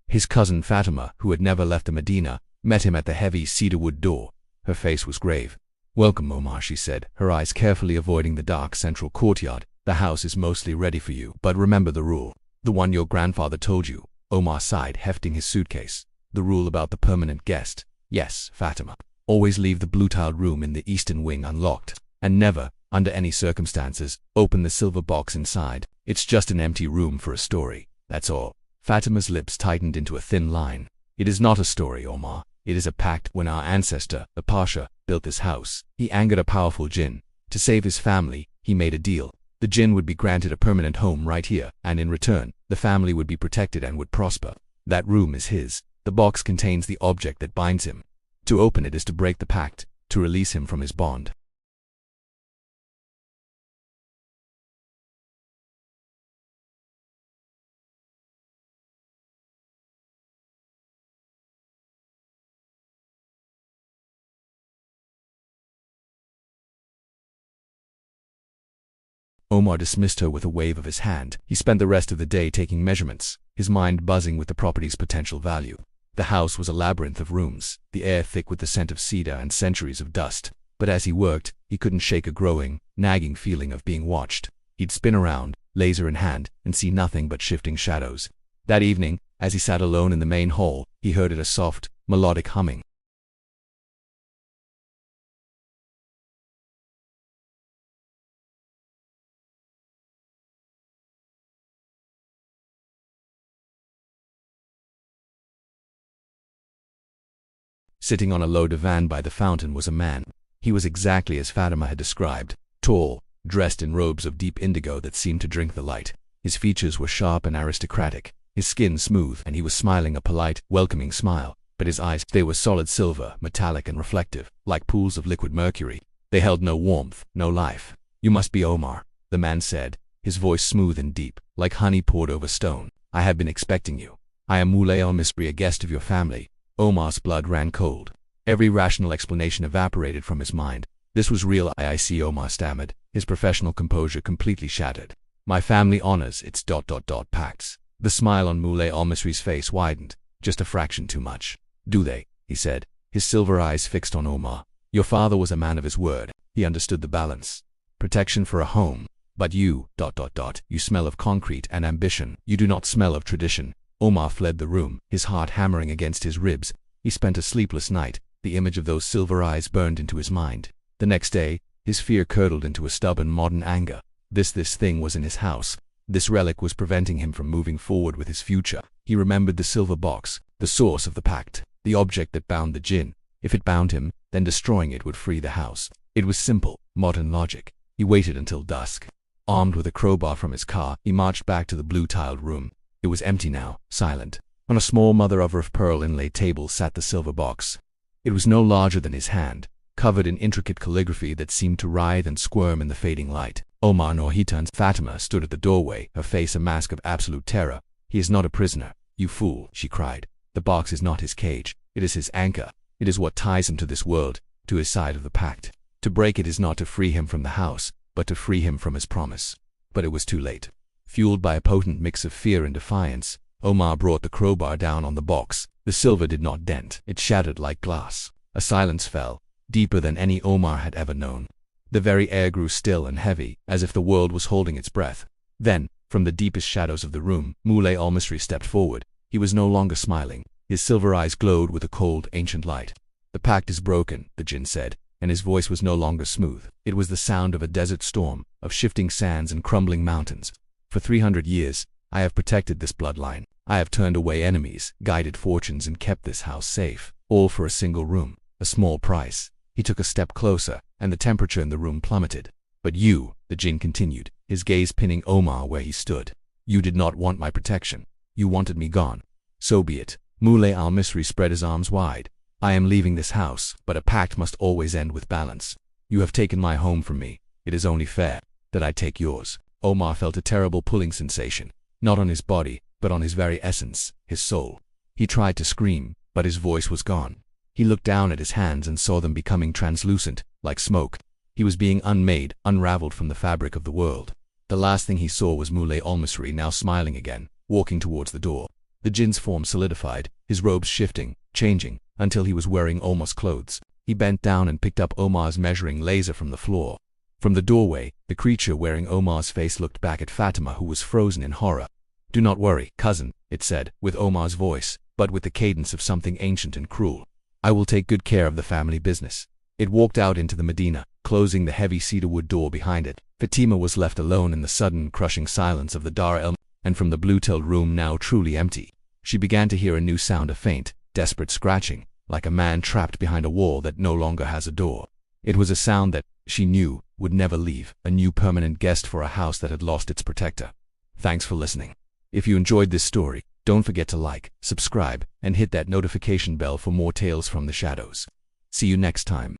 His cousin Fatima, who had never left the Medina, met him at the heavy cedarwood door. Her face was grave. "Welcome, Omar," she said, her eyes carefully avoiding the dark central courtyard. "The house is mostly ready for you, but remember the rule. The one your grandfather told you." Omar sighed, hefting his suitcase. "The rule about the permanent guest." "Yes, Fatima. Always leave the blue-tiled room in the eastern wing unlocked, and never, under any circumstances, open the silver box inside. It's just an empty room for a story, that's all." Fatima's lips tightened into a thin line. "It is not a story, Omar. It is a pact. When our ancestor, the Pasha, built this house, he angered a powerful Djinn. To save his family, he made a deal. The Djinn would be granted a permanent home right here, and in return, the family would be protected and would prosper. That room is his. The box contains the object that binds him. To open it is to break the pact, to release him from his bond." Omar dismissed her with a wave of his hand. He spent the rest of the day taking measurements, his mind buzzing with the property's potential value. The house was a labyrinth of rooms, the air thick with the scent of cedar and centuries of dust. But as he worked, he couldn't shake a growing, nagging feeling of being watched. He'd spin around, laser in hand, and see nothing but shifting shadows. That evening, as he sat alone in the main hall, he heard it, a soft, melodic humming. Sitting on a low divan by the fountain was a man. He was exactly as Fatima had described, tall, dressed in robes of deep indigo that seemed to drink the light. His features were sharp and aristocratic, his skin smooth, and he was smiling a polite, welcoming smile. But his eyes, they were solid silver, metallic and reflective, like pools of liquid mercury. They held no warmth, no life. "You must be Omar," the man said, his voice smooth and deep, like honey poured over stone. "I have been expecting you. I am Moulay al-Misri, a guest of your family." Omar's blood ran cold. Every rational explanation evaporated from his mind. This was real. I see, Omar stammered, his professional composure completely shattered. "My family honors its ... pacts." The smile on Moulay al-Misri's face widened, just a fraction too much. "Do they?" he said, his silver eyes fixed on Omar. "Your father was a man of his word. He understood the balance. Protection for a home. But you ... you smell of concrete and ambition. You do not smell of tradition." Omar fled the room, his heart hammering against his ribs. He spent a sleepless night. The image of those silver eyes burned into his mind. The next day, his fear curdled into a stubborn modern anger. This thing was in his house. This relic was preventing him from moving forward with his future. He remembered the silver box, the source of the pact, the object that bound the Djinn. If it bound him, then destroying it would free the house. It was simple, modern logic. He waited until dusk. Armed with a crowbar from his car, he marched back to the blue-tiled room. It was empty now, silent. On a small mother-of-pearl inlaid table sat the silver box. It was no larger than his hand, covered in intricate calligraphy that seemed to writhe and squirm in the fading light. Omar nor he turned. Fatima stood at the doorway, her face a mask of absolute terror. "He is not a prisoner, you fool," she cried. "The box is not his cage. It is his anchor. It is what ties him to this world, to his side of the pact. To break it is not to free him from the house, but to free him from his promise." But it was too late. Fueled by a potent mix of fear and defiance, Omar brought the crowbar down on the box. The silver did not dent. It shattered like glass. A silence fell, deeper than any Omar had ever known. The very air grew still and heavy, as if the world was holding its breath. Then, from the deepest shadows of the room, Moulay al-Misri stepped forward. He was no longer smiling. His silver eyes glowed with a cold, ancient light. "The pact is broken," the Djinn said, and his voice was no longer smooth. It was the sound of a desert storm, of shifting sands and crumbling mountains. "For 300 years, I have protected this bloodline. I have turned away enemies, guided fortunes, and kept this house safe, all for a single room, a small price." He took a step closer, and the temperature in the room plummeted. "But you," the Djinn continued, his gaze pinning Omar where he stood, "you did not want my protection. You wanted me gone. So be it." Moulay al-Misri spread his arms wide. "I am leaving this house, but a pact must always end with balance. You have taken my home from me. It is only fair that I take yours." Omar felt a terrible pulling sensation, not on his body, but on his very essence, his soul. He tried to scream, but his voice was gone. He looked down at his hands and saw them becoming translucent, like smoke. He was being unmade, unraveled from the fabric of the world. The last thing he saw was Moulay al-Misri, now smiling again, walking towards the door. The The jinn's form solidified, his robes shifting, changing, until he was wearing Omar's clothes. He bent down and picked up Omar's measuring laser from the floor. From the doorway, the creature wearing Omar's face looked back at Fatima, who was frozen in horror. "Do not worry, cousin," it said, with Omar's voice, but with the cadence of something ancient and cruel. "I will take good care of the family business." It walked out into the Medina, closing the heavy cedarwood door behind it. Fatima was left alone in the sudden, crushing silence of the Dar el Makhzen, and from the blue-tilled room now truly empty, she began to hear a new sound, a faint, desperate scratching, like a man trapped behind a wall that no longer has a door. It was a sound that, she knew, would never leave, a new permanent guest for a house that had lost its protector. Thanks for listening. If you enjoyed this story, don't forget to like, subscribe, and hit that notification bell for more tales from the shadows. See you next time.